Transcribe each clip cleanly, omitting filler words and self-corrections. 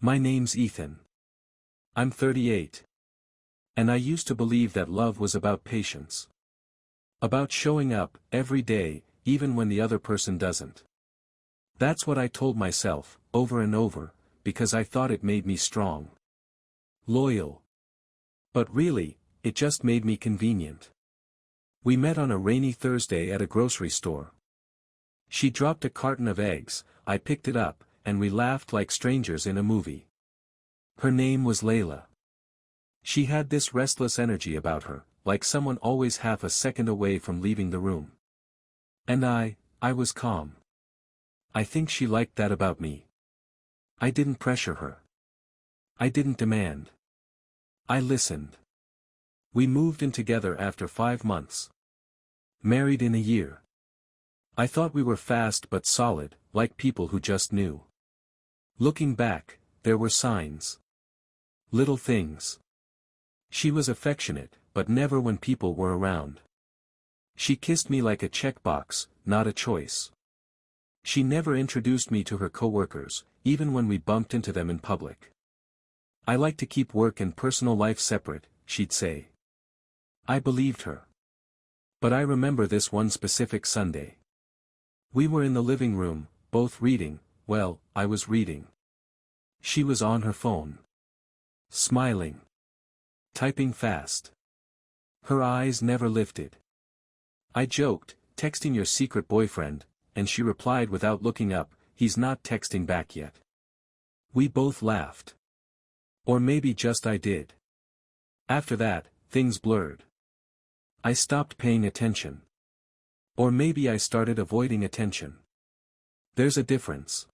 My name's Ethan. I'm 38. And I used to believe that love was about patience. About showing up, every day, even when the other person doesn't. That's what I told myself, over and over, because I thought it made me strong. Loyal. But really, it just made me convenient. We met on a rainy Thursday at a grocery store. She dropped a carton of eggs, I picked it up, and we laughed like strangers in a movie. Her name was Layla. She had this restless energy about her, like someone always half a second away from leaving the room. And I was calm. I think she liked that about me. I didn't pressure her. I didn't demand. I listened. We moved in together after 5 months. Married in a year. I thought we were fast but solid, like people who just knew. Looking back, there were signs. Little things. She was affectionate, but never when people were around. She kissed me like a checkbox, not a choice. She never introduced me to her coworkers, even when we bumped into them in public. I like to keep work and personal life separate, she'd say. I believed her. But I remember this one specific Sunday. We were in the living room, both reading. Well, I was reading. She was on her phone. Smiling. Typing fast. Her eyes never lifted. I joked, "Texting your secret boyfriend," and she replied without looking up, "He's not texting back yet." We both laughed. Or maybe just I did. After that, things blurred. I stopped paying attention. Or maybe I started avoiding attention. There's a difference.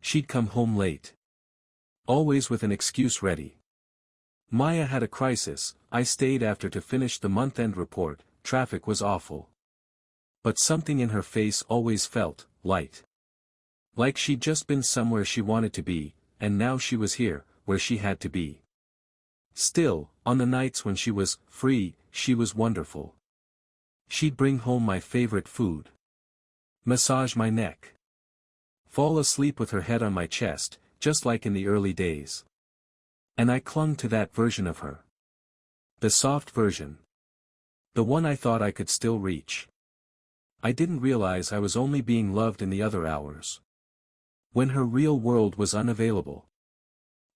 She'd come home late. Always with an excuse ready. Maya had a crisis, I stayed after to finish the month-end report, traffic was awful. But something in her face always felt light. Like she'd just been somewhere she wanted to be, and now she was here, where she had to be. Still, on the nights when she was free, she was wonderful. She'd bring home my favorite food. Massage my neck. Fall asleep with her head on my chest, just like in the early days. And I clung to that version of her. The soft version. The one I thought I could still reach. I didn't realize I was only being loved in the other hours. When her real world was unavailable.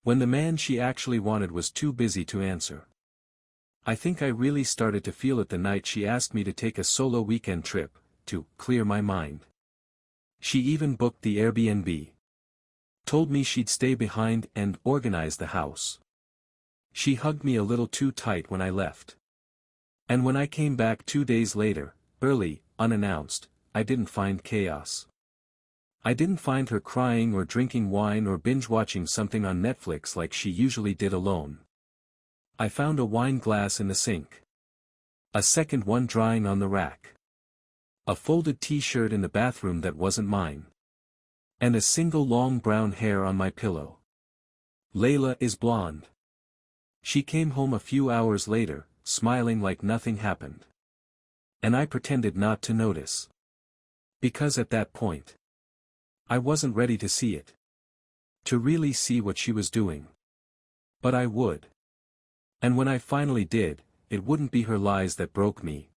When the man she actually wanted was too busy to answer. I think I really started to feel it the night she asked me to take a solo weekend trip, to clear my mind. She even booked the Airbnb. Told me she'd stay behind and organize the house. She hugged me a little too tight when I left. And when I came back 2 days later, early, unannounced, I didn't find chaos. I didn't find her crying or drinking wine or binge-watching something on Netflix like she usually did alone. I found a wine glass in the sink. A second one drying on the rack. A folded t-shirt in the bathroom that wasn't mine. And a single long brown hair on my pillow. Layla is blonde. She came home a few hours later, smiling like nothing happened. And I pretended not to notice. Because at that point, I wasn't ready to see it. To really see what she was doing. But I would. And when I finally did, it wouldn't be her lies that broke me.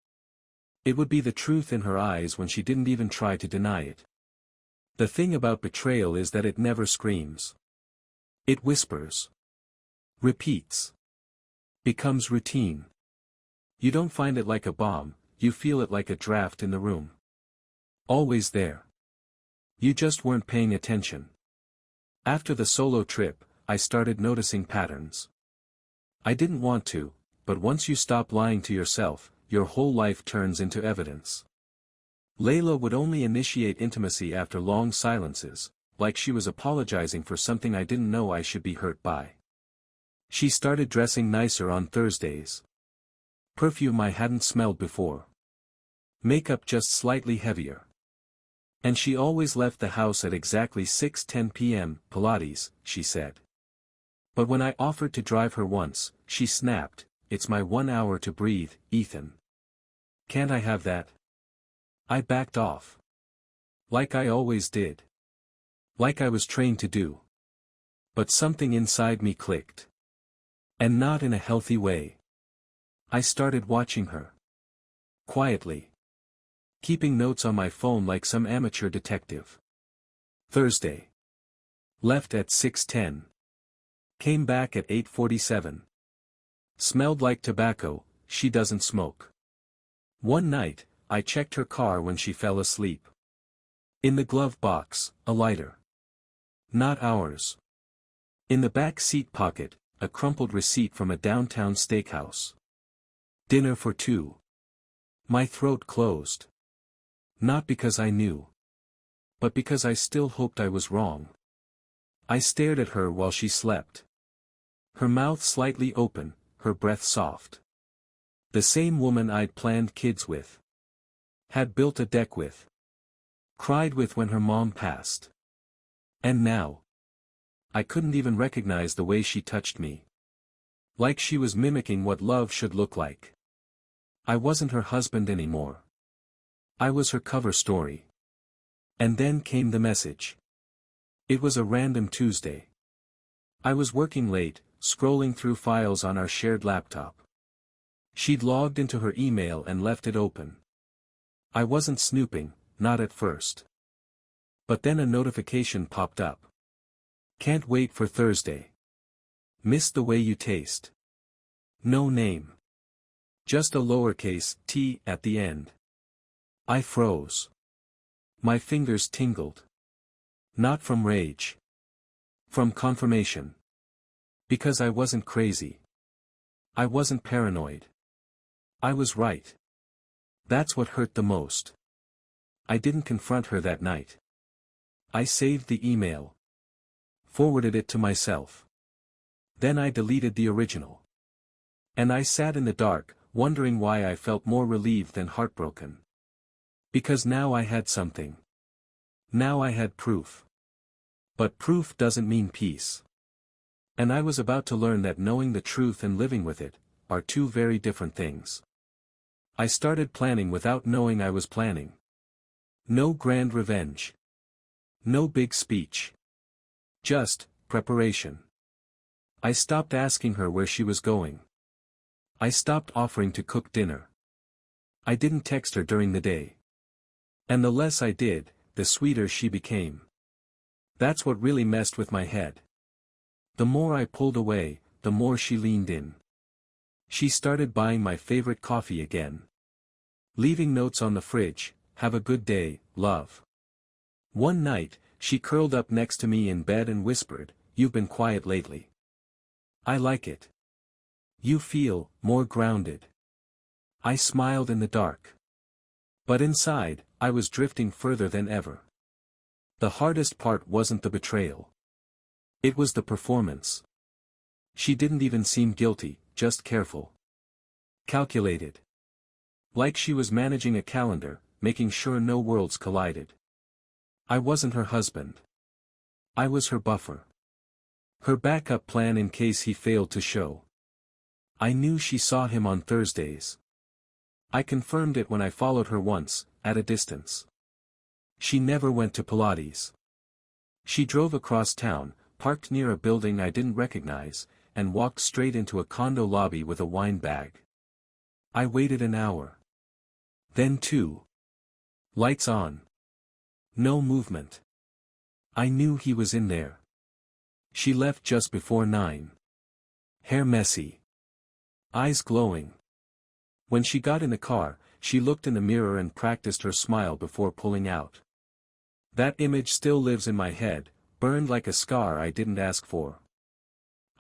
It would be the truth in her eyes when she didn't even try to deny it. The thing about betrayal is that it never screams. It whispers. Repeats. Becomes routine. You don't find it like a bomb, you feel it like a draft in the room. Always there. You just weren't paying attention. After the solo trip, I started noticing patterns. I didn't want to, but once you stop lying to yourself, your whole life turns into evidence. Layla would only initiate intimacy after long silences, like she was apologizing for something I didn't know I should be hurt by. She started dressing nicer on Thursdays. Perfume I hadn't smelled before. Makeup just slightly heavier. And she always left the house at exactly 6:10 p.m., Pilates, she said. But when I offered to drive her once, she snapped, "It's my 1 hour to breathe, Ethan. Can't I have that?" I backed off. Like I always did. Like I was trained to do. But something inside me clicked. And not in a healthy way. I started watching her. Quietly. Keeping notes on my phone like some amateur detective. Thursday. Left at 6:10. Came back at 8:47. Smelled like tobacco, she doesn't smoke. One night, I checked her car when she fell asleep. In the glove box, a lighter. Not ours. In the back seat pocket, a crumpled receipt from a downtown steakhouse. Dinner for two. My throat closed. Not because I knew. But because I still hoped I was wrong. I stared at her while she slept. Her mouth slightly open, her breath soft. The same woman I'd planned kids with. Had built a deck with. Cried with when her mom passed. And now. I couldn't even recognize the way she touched me. Like she was mimicking what love should look like. I wasn't her husband anymore. I was her cover story. And then came the message. It was a random Tuesday. I was working late, scrolling through files on our shared laptop. She'd logged into her email and left it open. I wasn't snooping, not at first. But then a notification popped up. Can't wait for Thursday. Miss the way you taste. No name. Just a lowercase t at the end. I froze. My fingers tingled. Not from rage. From confirmation. Because I wasn't crazy. I wasn't paranoid. I was right. That's what hurt the most. I didn't confront her that night. I saved the email. Forwarded it to myself. Then I deleted the original. And I sat in the dark, wondering why I felt more relieved than heartbroken. Because now I had something. Now I had proof. But proof doesn't mean peace. And I was about to learn that knowing the truth and living with it are two very different things. I started planning without knowing I was planning. No grand revenge. No big speech. Just preparation. I stopped asking her where she was going. I stopped offering to cook dinner. I didn't text her during the day. And the less I did, the sweeter she became. That's what really messed with my head. The more I pulled away, the more she leaned in. She started buying my favorite coffee again. Leaving notes on the fridge, "Have a good day, love." One night, she curled up next to me in bed and whispered, "You've been quiet lately." I like it. You feel more grounded. I smiled in the dark. But inside, I was drifting further than ever. The hardest part wasn't the betrayal. It was the performance. She didn't even seem guilty, just careful. Calculated. Like she was managing a calendar, making sure no worlds collided. I wasn't her husband. I was her buffer. Her backup plan in case he failed to show. I knew she saw him on Thursdays. I confirmed it when I followed her once, at a distance. She never went to Pilates. She drove across town, parked near a building I didn't recognize, and walked straight into a condo lobby with a wine bag. I waited an hour. Then 2. Lights on. No movement. I knew he was in there. She left just before 9. Hair messy. Eyes glowing. When she got in the car, she looked in the mirror and practiced her smile before pulling out. That image still lives in my head, burned like a scar I didn't ask for.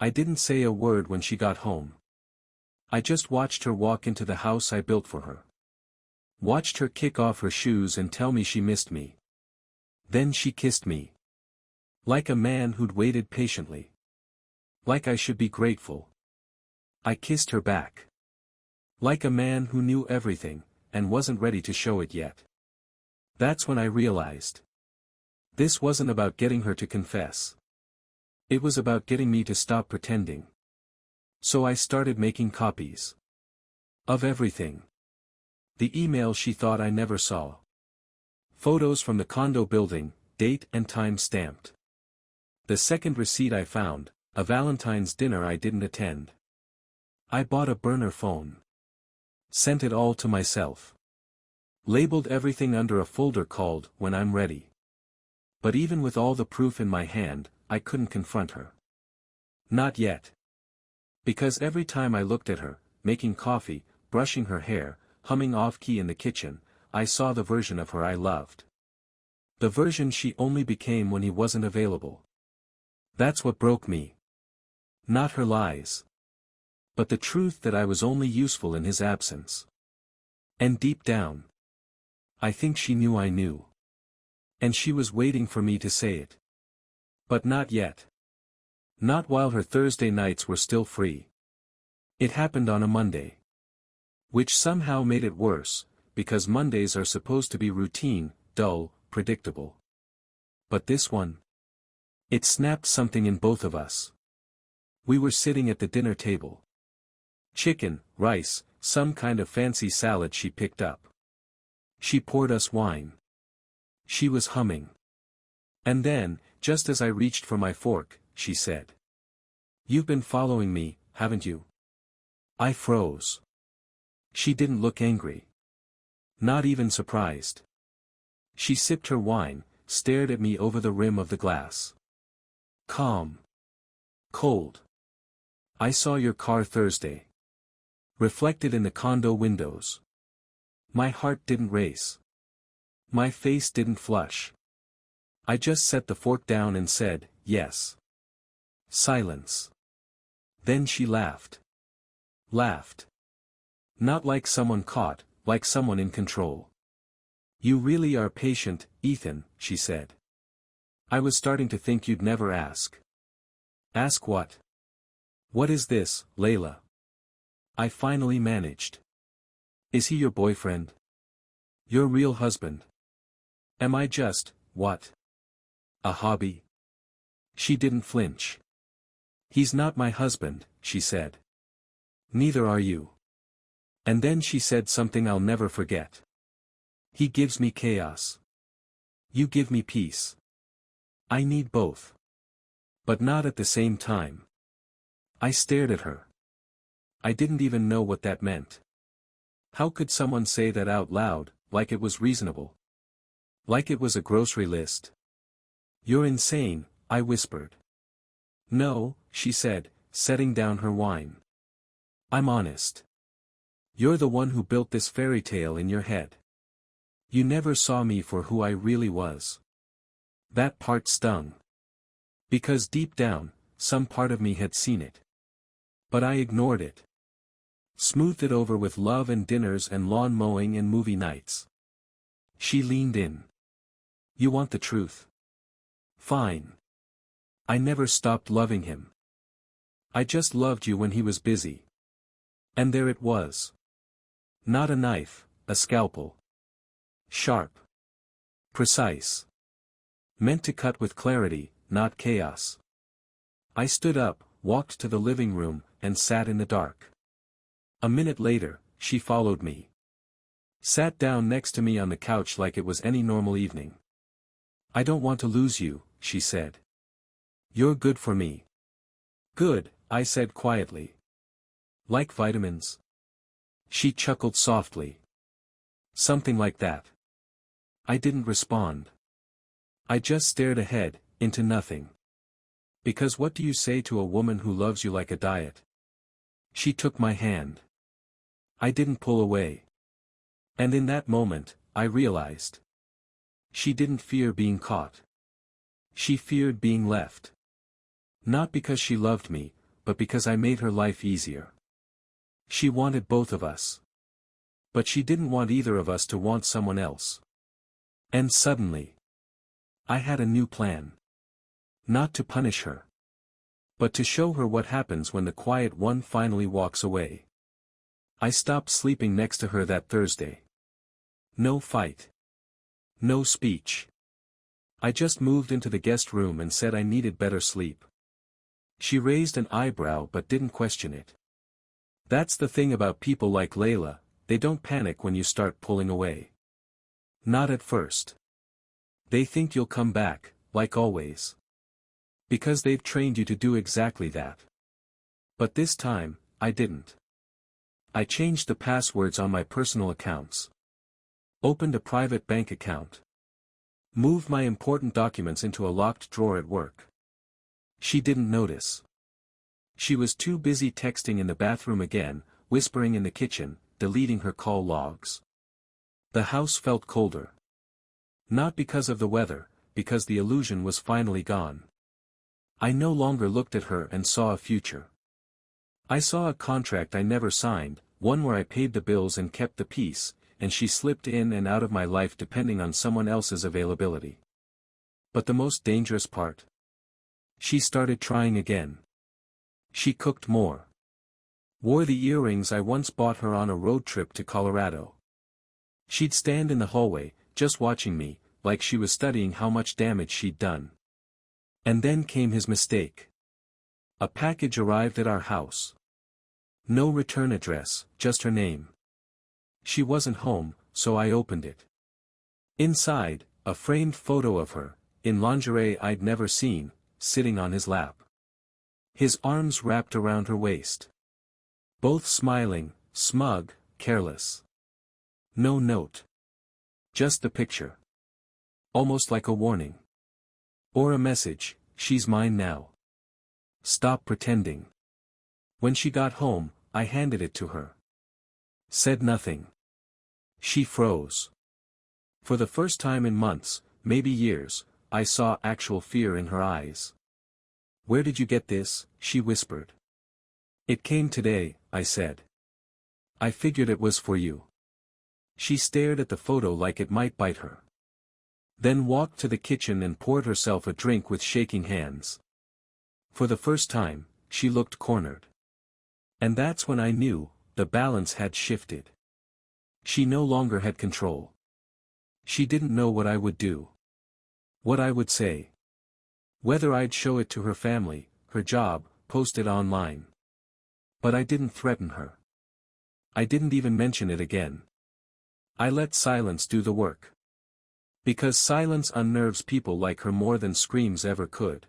I didn't say a word when she got home. I just watched her walk into the house I built for her. Watched her kick off her shoes and tell me she missed me. Then she kissed me. Like a man who'd waited patiently. Like I should be grateful. I kissed her back. Like a man who knew everything, and wasn't ready to show it yet. That's when I realized. This wasn't about getting her to confess. It was about getting me to stop pretending. So I started making copies. Of everything. The email she thought I never saw. Photos from the condo building, date and time stamped. The second receipt I found, a Valentine's dinner I didn't attend. I bought a burner phone. Sent it all to myself. Labeled everything under a folder called "When I'm Ready." But even with all the proof in my hand, I couldn't confront her. Not yet. Because every time I looked at her, making coffee, brushing her hair, humming off-key in the kitchen, I saw the version of her I loved. The version she only became when he wasn't available. That's what broke me. Not her lies. But the truth that I was only useful in his absence. And deep down, I think she knew I knew. And she was waiting for me to say it. But not yet. Not while her Thursday nights were still free. It happened on a Monday. Which somehow made it worse, because Mondays are supposed to be routine, dull, predictable. But this one? It snapped something in both of us. We were sitting at the dinner table. Chicken, rice, some kind of fancy salad she picked up. She poured us wine. She was humming. And then, just as I reached for my fork, she said, "You've been following me, haven't you?" I froze. She didn't look angry. Not even surprised. She sipped her wine, stared at me over the rim of the glass. Calm. Cold. "I saw your car Thursday. Reflected in the condo windows." My heart didn't race. My face didn't flush. I just set the fork down and said, "Yes." Silence. Then she laughed. Laughed. Not like someone caught, like someone in control. "You really are patient, Ethan," she said. "I was starting to think you'd never ask." "Ask what?" "What is this, Layla?" I finally managed. "Is he your boyfriend? Your real husband? Am I just, what? A hobby?" She didn't flinch. "He's not my husband," she said. "Neither are you." And then she said something I'll never forget. "He gives me chaos. You give me peace. I need both. But not at the same time." I stared at her. I didn't even know what that meant. How could someone say that out loud, like it was reasonable? Like it was a grocery list? "You're insane," I whispered. "No," she said, setting down her wine. "I'm honest. You're the one who built this fairy tale in your head. You never saw me for who I really was." That part stung. Because deep down, some part of me had seen it. But I ignored it. Smoothed it over with love and dinners and lawn mowing and movie nights. She leaned in. "You want the truth? Fine. I never stopped loving him. I just loved you when he was busy." And there it was. Not a knife, a scalpel. Sharp. Precise. Meant to cut with clarity, not chaos. I stood up, walked to the living room, and sat in the dark. A minute later, she followed me. Sat down next to me on the couch like it was any normal evening. "I don't want to lose you," she said. "You're good for me." "Good," I said quietly. "Like vitamins?" She chuckled softly. "Something like that." I didn't respond. I just stared ahead, into nothing. Because what do you say to a woman who loves you like a diet? She took my hand. I didn't pull away. And in that moment, I realized. She didn't fear being caught. She feared being left. Not because she loved me, but because I made her life easier. She wanted both of us. But she didn't want either of us to want someone else. And suddenly, I had a new plan. Not to punish her. But to show her what happens when the quiet one finally walks away. I stopped sleeping next to her that Thursday. No fight. No speech. I just moved into the guest room and said I needed better sleep. She raised an eyebrow but didn't question it. That's the thing about people like Layla, they don't panic when you start pulling away. Not at first. They think you'll come back, like always. Because they've trained you to do exactly that. But this time, I didn't. I changed the passwords on my personal accounts. Opened a private bank account. Moved my important documents into a locked drawer at work. She didn't notice. She was too busy texting in the bathroom again, whispering in the kitchen, deleting her call logs. The house felt colder. Not because of the weather, because the illusion was finally gone. I no longer looked at her and saw a future. I saw a contract I never signed, one where I paid the bills and kept the peace, and she slipped in and out of my life depending on someone else's availability. But the most dangerous part? She started trying again. She cooked more. Wore the earrings I once bought her on a road trip to Colorado. She'd stand in the hallway, just watching me, like she was studying how much damage she'd done. And then came his mistake. A package arrived at our house. No return address, just her name. She wasn't home, so I opened it. Inside, a framed photo of her, in lingerie I'd never seen, sitting on his lap. His arms wrapped around her waist. Both smiling, smug, careless. No note. Just the picture. Almost like a warning. Or a message, she's mine now. Stop pretending. When she got home, I handed it to her. Said nothing. She froze. For the first time in months, maybe years, I saw actual fear in her eyes. Where did you get this? She whispered. It came today, I said. I figured it was for you. She stared at the photo like it might bite her. Then walked to the kitchen and poured herself a drink with shaking hands. For the first time, she looked cornered. And that's when I knew, the balance had shifted. She no longer had control. She didn't know what I would do. What I would say. Whether I'd show it to her family, her job, post it online. But I didn't threaten her. I didn't even mention it again. I let silence do the work. Because silence unnerves people like her more than screams ever could.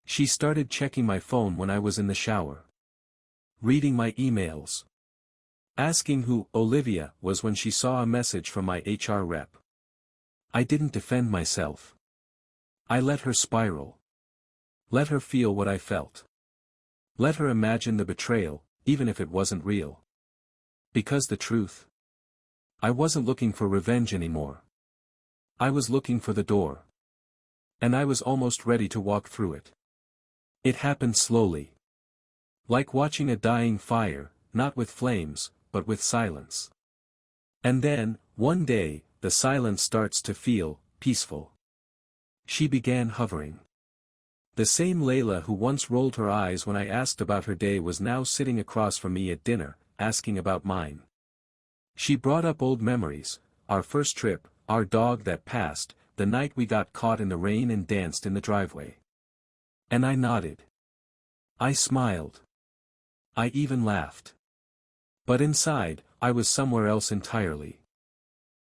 She started checking my phone when I was in the shower. Reading my emails. Asking who Olivia was when she saw a message from my HR rep. I didn't defend myself. I let her spiral. Let her feel what I felt. Let her imagine the betrayal, even if it wasn't real. Because the truth? I wasn't looking for revenge anymore. I was looking for the door. And I was almost ready to walk through it. It happened slowly. Like watching a dying fire, not with flames, but with silence. And then, one day, the silence starts to feel peaceful. She began hovering. The same Layla who once rolled her eyes when I asked about her day was now sitting across from me at dinner, asking about mine. She brought up old memories, our first trip, our dog that passed, the night we got caught in the rain and danced in the driveway. And I nodded. I smiled. I even laughed. But inside, I was somewhere else entirely.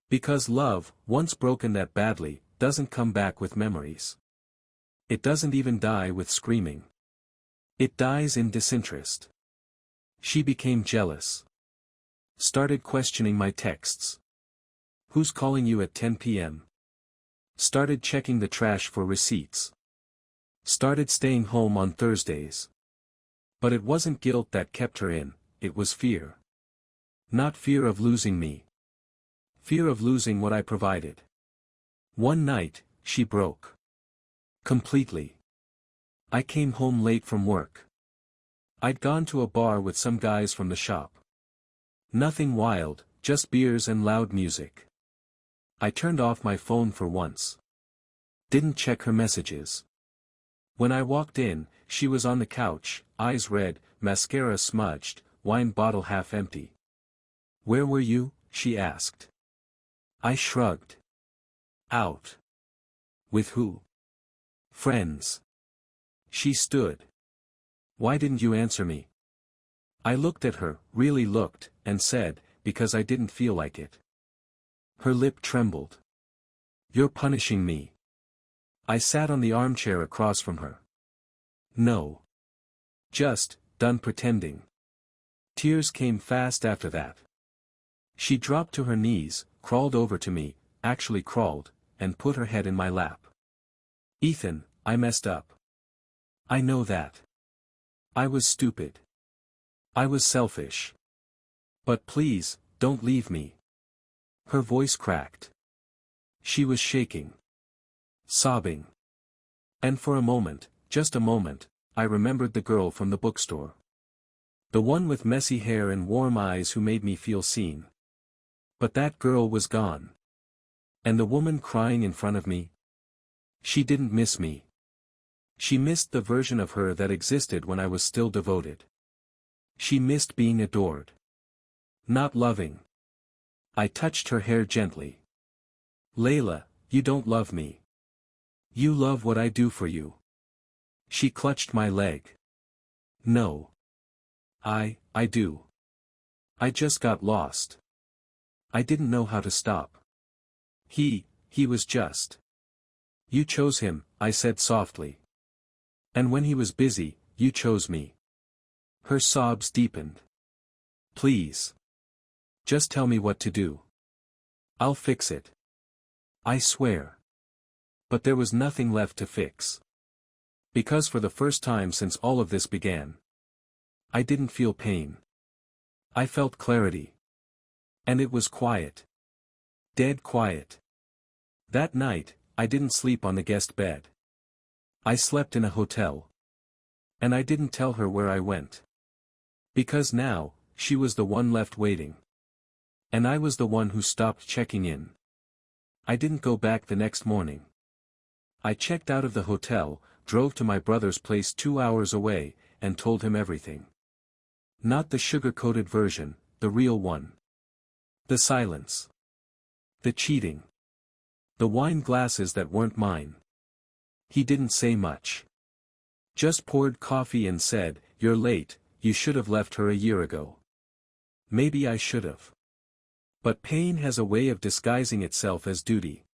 Because love, once broken that badly, doesn't come back with memories. It doesn't even die with screaming. It dies in disinterest. She became jealous. Started questioning my texts. Who's calling you at 10 p.m.? Started checking the trash for receipts. Started staying home on Thursdays. But it wasn't guilt that kept her in, it was fear. Not fear of losing me. Fear of losing what I provided. One night, she broke. Completely. I came home late from work. I'd gone to a bar with some guys from the shop. Nothing wild, just beers and loud music. I turned off my phone for once. Didn't check her messages. When I walked in, she was on the couch, eyes red, mascara smudged, wine bottle half empty. Where were you? She asked. I shrugged. Out. With who? Friends. She stood. Why didn't you answer me? I looked at her, really looked, and said, because I didn't feel like it. Her lip trembled. You're punishing me. I sat on the armchair across from her. No. Just, done pretending. Tears came fast after that. She dropped to her knees, crawled over to me, actually crawled, and put her head in my lap. Ethan, I messed up. I know that. I was stupid. I was selfish. But please, don't leave me. Her voice cracked. She was shaking. Sobbing. And for a moment, just a moment, I remembered the girl from the bookstore. The one with messy hair and warm eyes who made me feel seen. But that girl was gone. And the woman crying in front of me? She didn't miss me. She missed the version of her that existed when I was still devoted. She missed being adored. Not loving. I touched her hair gently. Layla, you don't love me. You love what I do for you. She clutched my leg. No. I do. I just got lost. I didn't know how to stop. He was just. You chose him, I said softly. And when he was busy, you chose me. Her sobs deepened. Please. Just tell me what to do. I'll fix it. I swear. But there was nothing left to fix. Because for the first time since all of this began, I didn't feel pain. I felt clarity. And it was quiet. Dead quiet. That night, I didn't sleep on the guest bed. I slept in a hotel. And I didn't tell her where I went. Because now, she was the one left waiting. And I was the one who stopped checking in. I didn't go back the next morning. I checked out of the hotel, drove to my brother's place 2 hours away, and told him everything. Not the sugar-coated version, the real one. The silence. The cheating. The wine glasses that weren't mine. He didn't say much. Just poured coffee and said, "You're late, you should have left her a year ago." Maybe I should have. But pain has a way of disguising itself as duty.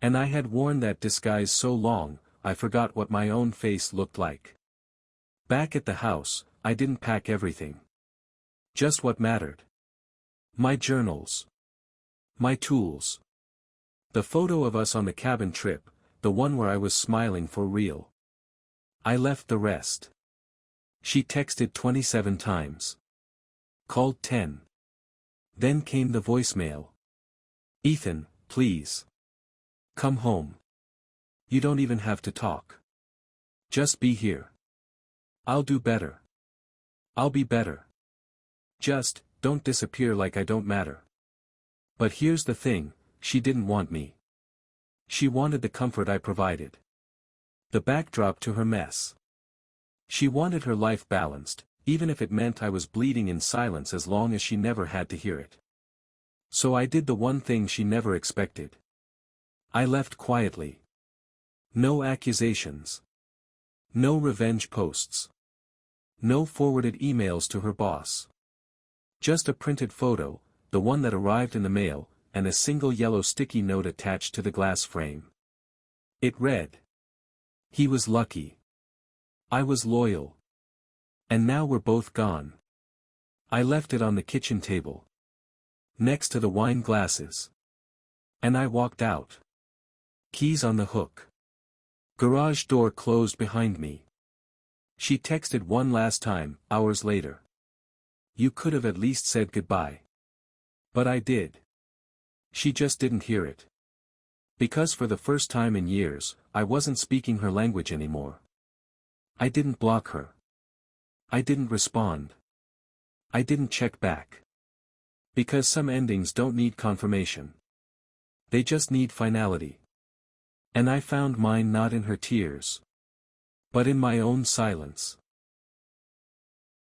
And I had worn that disguise so long, I forgot what my own face looked like. Back at the house, I didn't pack everything. Just what mattered. My journals. My tools. The photo of us on the cabin trip, the one where I was smiling for real. I left the rest. She texted 27 times. Called 10. Then came the voicemail. Ethan, please. Come home. You don't even have to talk. Just be here. I'll do better. I'll be better. Just, don't disappear like I don't matter. But here's the thing, she didn't want me. She wanted the comfort I provided. The backdrop to her mess. She wanted her life balanced, even if it meant I was bleeding in silence as long as she never had to hear it. So I did the one thing she never expected. I left quietly. No accusations. No revenge posts. No forwarded emails to her boss. Just a printed photo, the one that arrived in the mail, and a single yellow sticky note attached to the glass frame. It read. He was lucky. I was loyal. And now we're both gone. I left it on the kitchen table. Next to the wine glasses. And I walked out. Keys on the hook. Garage door closed behind me. She texted one last time, hours later. You could have at least said goodbye. But I did. She just didn't hear it. Because for the first time in years, I wasn't speaking her language anymore. I didn't block her. I didn't respond. I didn't check back. Because some endings don't need confirmation. They just need finality. And I found mine not in her tears. But in my own silence.